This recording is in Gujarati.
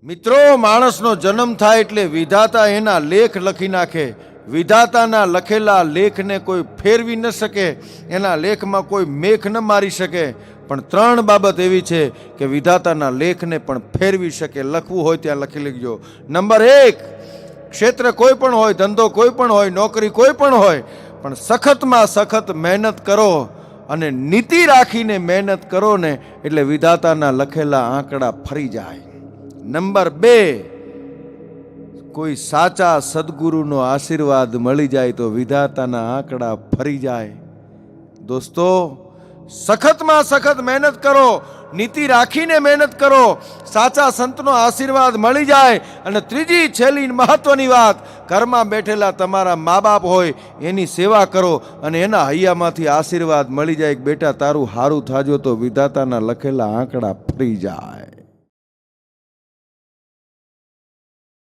મિત્રો, માણસનો જન્મ થાય એટલે વિધાતા એના લેખ લખી નાખે. વિધાતાના લખેલા લેખને કોઈ ફેરવી ન શકે, એના લેખમાં કોઈ મેખ ન મારી શકે. પણ ત્રણ બાબત એવી છે કે વિધાતાના લેખને પણ ફેરવી શકે. લખવું હોય ત્યાં લખી લેજો. નંબર 1, ક્ષેત્ર કોઈ પણ હોય, ધંધો કોઈ પણ હોય, નોકરી કોઈ પણ હોય, પણ સખતમાં સખત મહેનત કરો અને નીતિ રાખીને મહેનત કરો ને એટલે વિધાતાના લખેલા આંકડા ફરી જાય. નંબર 2, કોઈ સાચા સદગુરુનો આશીર્વાદ મળી જાય તો વિધાતાના આંકડા ફરી જાય. દોસ્તો, સખતમાં સખત મહેનત કરો, નીતિ રાખીને મહેનત કરો, સાચા સંતનો આશીર્વાદ મળી જાય. અને ત્રીજી છેલ્લી મહત્વની વાત, ઘરમાં બેઠેલા તમારા મા બાપ હોય એની સેવા કરો અને એના હૈયામાંથી આશીર્વાદ મળી જાય કે બેટા તારું હારું થાજો તો વિધાતાના લખેલા આંકડા ફરી જાય.